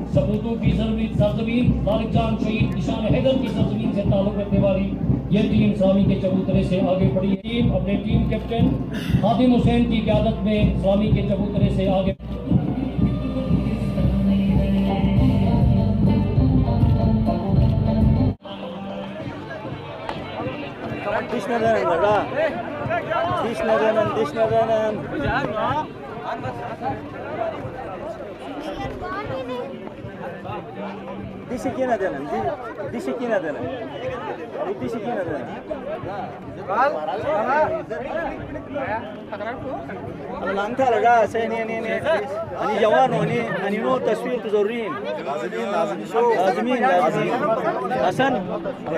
सपूतों की सरजमीन मालिक जान शहीद निशान हैदर की सरजमीन से ताल्लुक रखने वाली ये टीम इस्लामी के चबूतरे से आगे बढ़ी है। टीम अपने टीम कैप्टन खादिम हुसैन की क़यादत में इस्लामी के चबूतरे से आगे Dişikine denen, dişikine denen. Bu dişikine denen. Langta laga, saya ni. Ani jawab ani no taswir tu zorin. Lazimin. Hasan,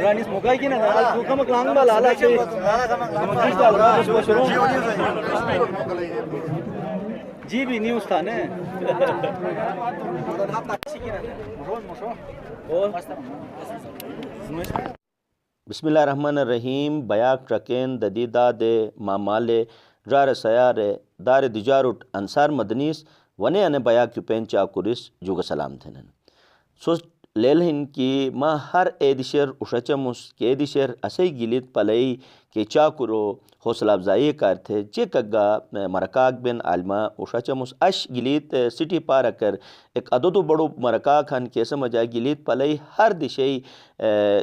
Ranis mukai kina na. Al kamak lang bal ala se. जी भी news था ने बिस्मिल्लाहिर्रहमानिर्रहीम बयाक ट्रकेन ददीदा दे मामाले jar सयारे दार दिजारुट अंसार मदनीस वने अने बयाक युपेन चाकुरिस जुग सलाम थेनन सो लेलहिन की मा हर एदिशर उशचमुस के एदिशर असई गिलित पलई के चाकुरो हौसला अफजाई कारथे जे कग्गा मरकाक बिन आलमा उशाचमुस अश गिलीत सिटी पार कर एक अदो बड़ो मरका खान कैसे मजा गिलीत पलई हर दिशई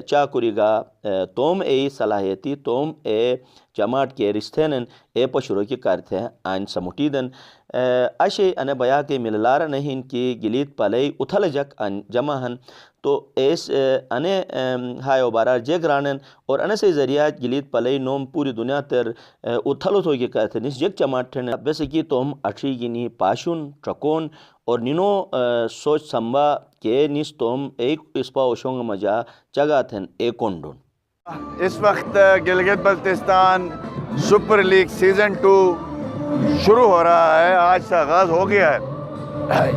चाकुरीगा तोम ए सलाहियती तोम ए जमाट के रिश्तेन ए पशुरो की कारथे आन समुटीदन अशे अने बया के मिललार नहीं की गिलीत पलई उथल जक अन जमाहन तो एस अने हाय बारा जे ग्रानन और अने से जरिया गिलीत पलई नोम पूरी दुनिया तर उथलो तो ये कहते निस जग चमाटन वैसे कि तोम अठी गिनी पाशुन ट्रकोन और निनो सोच संबा के निस तोम एक इस्पा ओशोंग मजा जगह थन एक कोंडोन। इस वक्त Gilgit Baltistan super league season 2 शुरू हो रहा है। आज से आगाज़ हो गया है।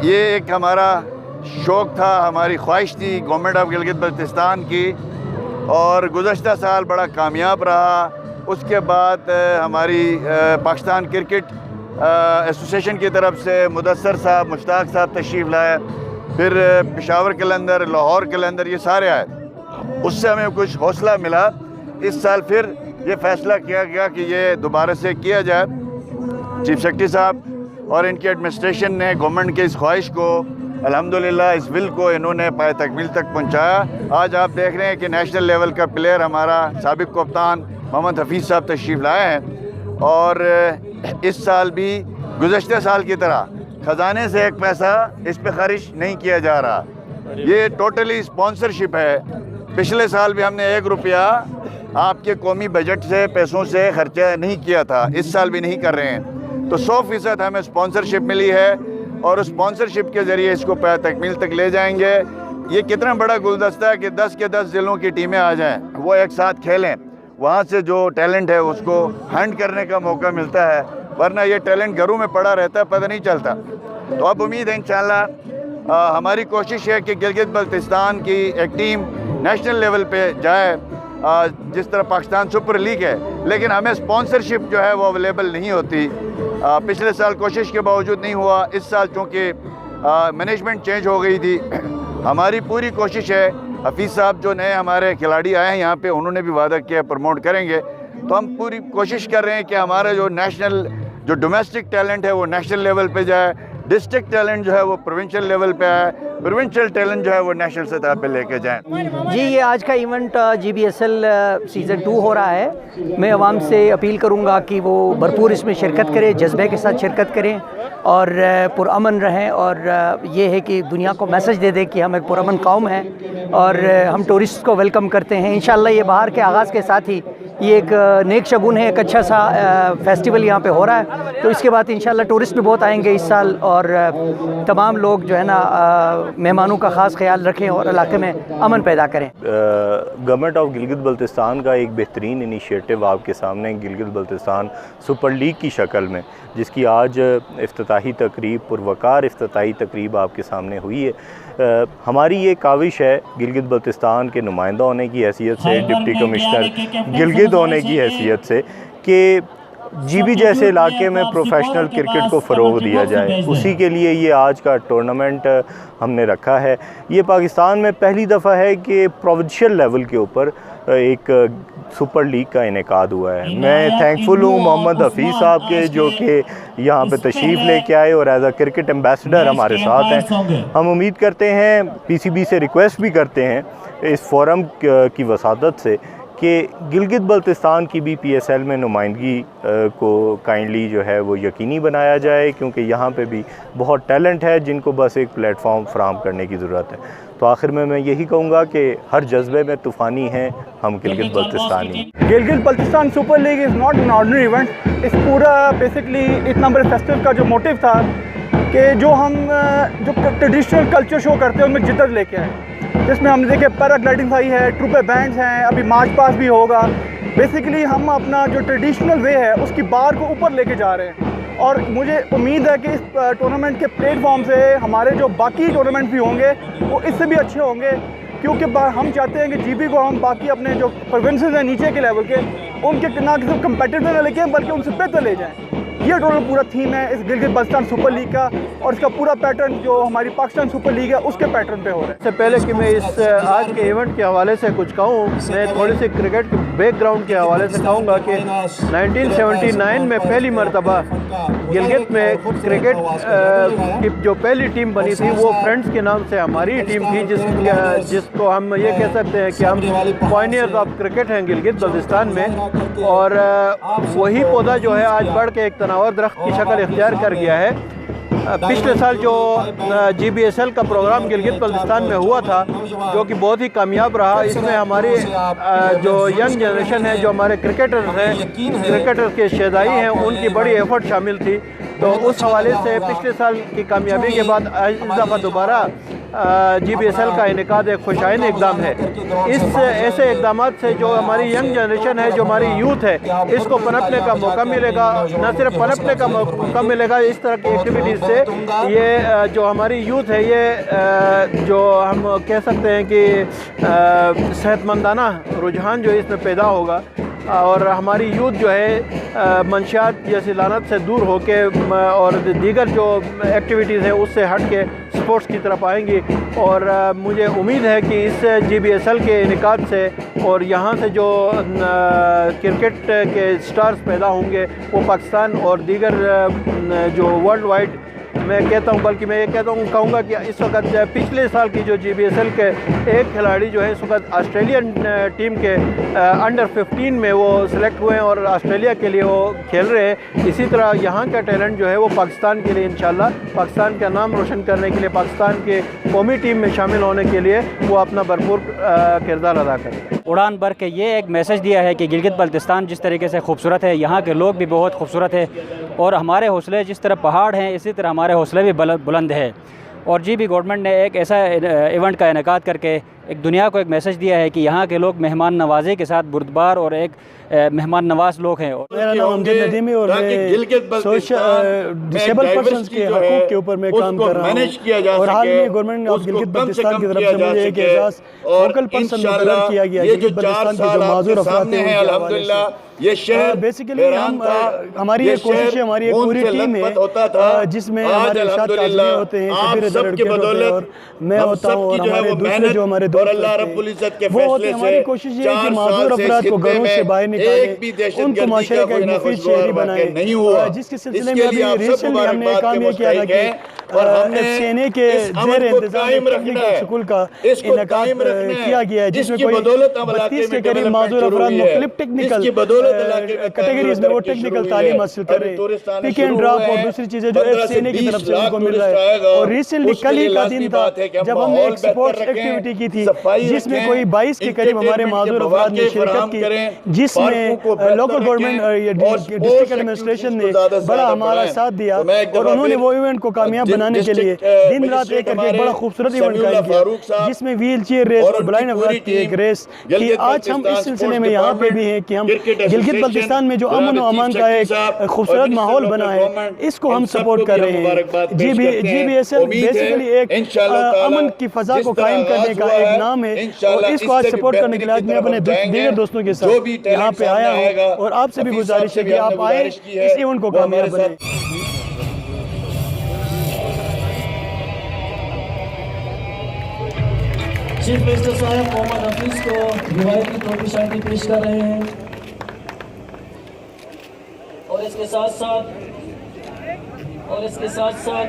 ये एक हमारा शौक़ था, हमारी ख्वाहिश थी गवर्नमेंट ऑफ गिलगित बल्तिस्तान की, और गुज़श्ता साल बड़ा कामयाब रहा। उसके बाद हमारी पाकिस्तान क्रिकेट एसोसिएशन की तरफ से मुदस्सर साहब, मुश्ताक साहब तशरीफ़ लाए, फिर पेशावर के अंदर, लाहौर के अंदर, ये सारे आए। उससे हमें कुछ हौसला मिला। इस साल फिर ये फ़ैसला किया गया कि ये दोबारा से किया जाए। चीफ सेक्रेटरी साहब और इनकी एडमिनिस्ट्रेशन ने गवर्नमेंट के इस ख्वाहिश को, अल्हम्दुलिल्लाह इस बिल को इन्होंने पाए तकमील तक पहुँचाया। आज आप देख रहे हैं कि नेशनल लेवल का प्लेयर हमारा साबिक कप्तान मोहम्मद हफीज़ साहब तशरीफ़ लाए हैं, और इस साल भी गुज़श्ते साल की तरह ख़जाने से एक पैसा इस पे खर्च नहीं किया जा रहा। ये टोटली स्पॉन्सरशिप है। पिछले साल भी हमने 1 रुपया आपके कौमी बजट से पैसों से खर्चा नहीं किया था, इस साल भी नहीं कर रहे हैं। तो 100% हमें स्पॉन्सरशिप मिली है, और उस स्पॉन्सरशिप के ज़रिए इसको पाए तकमील तक ले जाएंगे। ये कितना बड़ा गुलदस्ता है कि 10 के 10 ज़िलों की टीमें आ जाएं, वो एक साथ खेलें, वहाँ से जो टैलेंट है उसको हंट करने का मौका मिलता है, वरना ये टैलेंट घरों में पड़ा रहता है, पता नहीं चलता। तो अब उम्मीद है इंशाल्लाह हमारी कोशिश है कि गिलगित बल्तिस्तान की एक टीम नेशनल लेवल पे जाए, जिस तरह पाकिस्तान सुपर लीग है, लेकिन हमें स्पॉन्सरशिप जो है वो अवेलेबल नहीं होती। पिछले साल कोशिश के बावजूद नहीं हुआ। इस साल चूँकि मैनेजमेंट चेंज हो गई थी, हमारी पूरी कोशिश है। हफीज़ साहब जो नए हमारे खिलाड़ी आए हैं यहाँ पे, उन्होंने भी वादा किया प्रमोट करेंगे, तो हम पूरी कोशिश कर रहे हैं कि हमारा जो डोमेस्टिक टैलेंट है वो नेशनल लेवल पे जाए, डिस्ट्रिक्ट टैलेंट जो है वो प्रोविंशियल लेवल पे आए, प्रोविंशियल टैलेंट जो है वो नेशनल सतह पे लेके जाएं। जी, ये आज का इवेंट GBSL सीज़न 2 हो रहा है। मैं आवाम से अपील करूंगा कि वो भरपूर इसमें शिरकत करें, जज्बे के साथ शिरकत करें और पुरअमन रहें, और ये है कि दुनिया को मैसेज दे दें कि हम एक पुरअमन कौम हैं और हम टूरिस्ट को वेलकम करते हैं। इंशाल्लाह ये बाहर के आगाज़ के साथ ही ये एक नेक शगुन है, एक अच्छा सा फेस्टिवल यहाँ पे हो रहा है। तो इसके बाद इंशाल्लाह टूरिस्ट भी बहुत आएंगे इस साल, और तमाम लोग जो है ना मेहमानों का ख़ास ख्याल रखें और इलाके में अमन पैदा करें। गवर्नमेंट ऑफ गिलगित बल्तिस्तान का एक बेहतरीन इनिशिएटिव आपके सामने गिलगित बल्तिस्तान सुपर लीग की शक्ल में, जिसकी आज इफ्तिताही तकरीब, पुरवकार इफ्तिताही तकरीब आपके सामने हुई है। हमारी ये काविश है गिलगित बल्तिस्तान के नुमाइंदा होने की हैसियत से, डिप्टी कमिश्नर गिलगित होने की हैसियत से, कि GB जैसे इलाके में प्रोफेशनल क्रिकेट को फ़रोग़ दिया जाए। उसी के लिए ये आज का टूर्नामेंट हमने रखा है। ये पाकिस्तान में पहली दफ़ा है कि प्रोविंशियल लेवल के ऊपर एक सुपर लीग का इनेकाद हुआ है। मैं थैंकफुल हूँ मोहम्मद हफीज़ साहब के, जो कि यहाँ पे तशरीफ़ लेके आए और एज अ क्रिकेट एम्बेसडर हमारे साथ हैं। हम उम्मीद करते हैं, PCB से रिक्वेस्ट भी करते हैं इस फोरम की वसादत से कि गिलगित बल्तिस्तान की भी PSL में नुमाइंदगी को काइंडली जो है वो यकीनी बनाया जाए, क्योंकि यहाँ पे भी बहुत टैलेंट है जिनको बस एक प्लेटफॉर्म फराहम करने की ज़रूरत है। तो आखिर में मैं यही कहूँगा कि हर जज्बे में तूफ़ानी हैं हम गिलगित बल्तिस्तानी। Gilgit Baltistan super league is not an ordinary event. इस पूरा बेसिकली इतना बड़े फेस्टिवल का जो मोटिव था कि जो हम जो ट्रेडिशनल कल्चर शो करते हैं उनमें जिद्दत लेके आए, जिसमें हमने देखे पैराग्लाइडिंग आई है, ट्रूपे बैंड्स हैं, अभी मार्च पास भी होगा। बेसिकली हम अपना जो ट्रेडिशनल वे है उसकी बार को ऊपर लेके जा रहे हैं, और मुझे उम्मीद है कि इस टूर्नामेंट के प्लेटफॉर्म से हमारे जो बाकी टूर्नामेंट भी होंगे वो इससे भी अच्छे होंगे, क्योंकि हम चाहते हैं कि GB को हम बाकी अपने जो प्रोविंसेस हैं नीचे के लेवल के, उनके ना सिर्फ कम्पेटिटिव न लेके बल्कि उनसे बेहतर ले जाएँ। ये टोटल पूरा थीम है इस गिलगित बल्तिस्तान सुपर लीग का, और इसका पूरा पैटर्न जो हमारी पाकिस्तान सुपर लीग है उसके पैटर्न पे हो रहा है। इससे पहले कि मैं इस आज के इवेंट के हवाले से कुछ कहूँ, मैं थोड़ी सी क्रिकेट के बैकग्राउंड के हवाले से कहूँगा कि 1979 में पहली मरतबा गिलगित में क्रिकेट की जो पहली टीम बनी थी वो फ्रेंड्स के नाम से हमारी टीम थी, जिसको हम ये कह सकते हैं कि हम पायनियर्स ऑफ क्रिकेट हैं गिलगित बल्तिस्तान में। और वही पौधा जो है आज बढ़ के एक तनावर दरख्त की शक्ल इख्तियार कर गया है। पिछले साल जो GBSL का प्रोग्राम गिलगित बल्तिस्तान में हुआ था, जो कि बहुत ही कामयाब रहा, इसमें हमारी जो यंग जनरेशन है, जो हमारे क्रिकेटर्स हैं, क्रिकेटर्स के शहदाई हैं, उनकी बड़ी एफर्ट शामिल थी। तो उस हवाले से पिछले साल की कामयाबी के बाद इस दफ़ा दोबारा GBSL का इनेकाद एक खुशाइन इकदाम है। इस ऐसे इकदाम से जो हमारी यंग जनरेशन है, जो हमारी यूथ है, इसको पनपने का मौका मिलेगा। न सिर्फ पनपने का मौका मिलेगा इस तरह की एक्टिविटीज़ से, ये जो हमारी यूथ है, ये जो हम कह सकते हैं कि सेहतमंदाना रुझान जो इसमें पैदा होगा, और हमारी यूथ जो है मंशियात जैसी लानत से दूर होके और दीगर जो एक्टिविटीज़ हैं उससे हट के स्पोर्ट्स की तरफ आएंगी। और मुझे उम्मीद है कि इस GBSL के इनेकाद से और यहाँ से जो क्रिकेट के स्टार्स पैदा होंगे वो पाकिस्तान और दीगर जो वर्ल्ड वाइड, मैं कहता हूँ, बल्कि मैं ये कहूँगा कि इस वक्त पिछले साल की जो GBSL के एक खिलाड़ी जो है इस वक्त ऑस्ट्रेलियन टीम के अंडर 15 में वो सिलेक्ट हुए हैं और ऑस्ट्रेलिया के लिए वो खेल रहे हैं। इसी तरह यहाँ का टैलेंट जो है वो पाकिस्तान के लिए इंशाल्लाह पाकिस्तान का नाम रोशन करने के लिए, पाकिस्तान के कौमी टीम में शामिल होने के लिए वो अपना भरपूर किरदार अदा करें। उड़ान भर के ये एक मैसेज दिया है कि गिलगित बल्तिस्तान जिस तरीके से खूबसूरत है, यहाँ के लोग भी बहुत खूबसूरत है, और हमारे हौसले जिस तरह पहाड़ हैं इसी तरह हमारे हौसले भी बुलंद है। और जीबी गवर्नमेंट ने एक ऐसा इवेंट का इनेकाद करके एक दुनिया को एक मैसेज दिया है कि यहाँ के लोग मेहमान नवाजी के साथ बुर्दबार और एक मेहमान नवाज लोग हैं। मेरा नाम अमजद नदीमी और मैं डिसेबल पर्सन्स के हकूक़ के ऊपर मैं काम कर रहा हूँ और हाल में गवर्नमेंट ऑफ गिलगित बल्तिस्तान की तरफ से मुझे एक एजाज़ फोकल पर्सन मुकर्रर किया गया गिलगित बल्तिस्तान के जो माजूर अफराद हैं उनके हवाले से। ये शहर बेसिकली हम हमारी ये कोशिश है, हमारी एक पूरी टीम है जिसमें हमारे इरशाद काज़मी होते हैं, शबीर इधर लड़के होते हैं और मैं होता हूँ और हमारे दूसरे जो हमारे दोस्त होते हैं वो होते हैं। हमारी कोशिश ये है कि माजूर अफराद को घरों से बाहर निकालें, उनको माशरे का एक मुफीद शहरी बनाएं, जिसके सिलसिले में अभी रिसेंटली हमने काम ये किया था कि FCNA के ज़ेर इंतज़ाम टेक्निकल स्कूल का इनेकाद किया गया है जिसमें कोई 32 के करीब माजूर अफराद मुख्तलिफ टेक्निकल कैटेगरीज में वो टेक्निकल तालीम हासिल कर रहे हैं। पिक एंड ड्रॉप और दूसरी चीज़ें जो FCNA की तरफ से उनको मिल रहा है। और रिसेंटली कल ही का दिन था जब हमने एक स्पोर्ट्स एक्टिविटी की थी जिसमें कोई 22 के करीब हमारे माजूर अफराद ने शिरकत की, जिसमें लोकल गवर्नमेंट डिस्ट्रिक्ट एडमिनिस्ट्रेशन ने बड़ा हमारा साथ दिया और उन्होंने वो इवेंट को कामयाब बनाने के लिए दिन रात एक करके एक बड़ा खूबसूरत इवेंट कायम किया जिसमें व्हील चेयर रेस और ब्लाइंड अफराद की एक रेस की। आज हम इस सिलसिले में यहाँ पे भी हैं कि हम गिलगित बल्तिस्तान में जो अमन और अमान का एक खूबसूरत माहौल बना है इसको हम सपोर्ट कर रहे हैं। GBSL बेसिकली एक अमन की फ़ज़ा को कायम करने का एक नाम है और इसको आज सपोर्ट करने के लिए आज मैं अपने दीगर दोस्तों के साथ यहाँ पे आया हूँ और आपसे भी गुजारिश है कि आप आए इस इवेंट को कामयाब बनाएं। चीफ मिनिस्टर साहब मोहम्मद हफीज को रिवायती ट्रॉफी शायरी पेश कर रहे हैं और इसके साथ साथ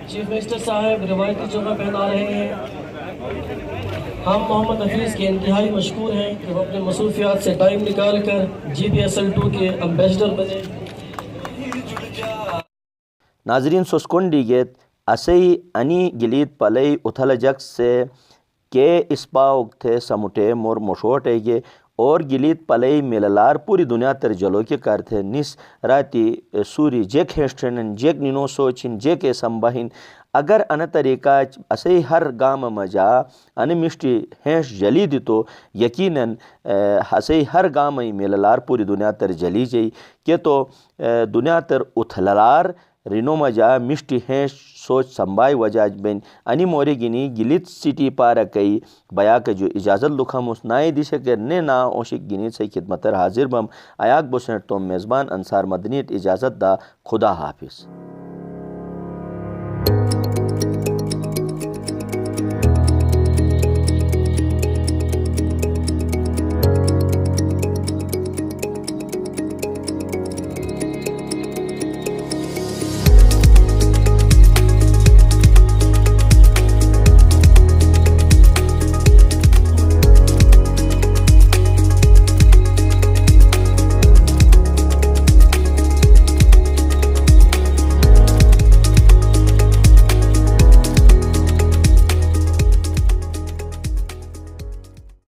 चीफ मिनिस्टर साहब रिवायती जोड़ा पहना रहे हैं। हम मोहम्मद हफीज के इंतहाई मशकूर हैं कि वो अपने मसरूफियात से टाइम निकाल कर GBSL 2 के एम्बेसडर बने। नाजरीन सोस्कोंडी गेत असई अनि गिलीत पलई उथल जग से के इस्पाउक थे समुटे मोर मोशोटेगे और गिलीत पलई मिललार पूरी दुनिया तर जलो के कर थे निस राती सूरी जेक हेस्ट्रेन जेक निनो सोचिन जेक ए संबाहिन अगर अन तरीका असई हर गाम मजा अन मिष्टी हेंश जली दी तो यकीनन हसई हर गाम मिललार पूरी दुनिया तर जली जाई के तो दुनिया तर उथललार रिनो मजा मिष्टी हेंश सोच संबाई वजाज बिन अनि मोरे गिनी गिलित सिटी पारा कई बया के जो इजाज़त लुखम उस नाए दिशे के ने ना ओशिक गिनी से खिदमतर हाजिर बम आयाक बोसेंट तो मेज़बान अंसार मदनीत इजाज़त दा खुदा हाफिज़।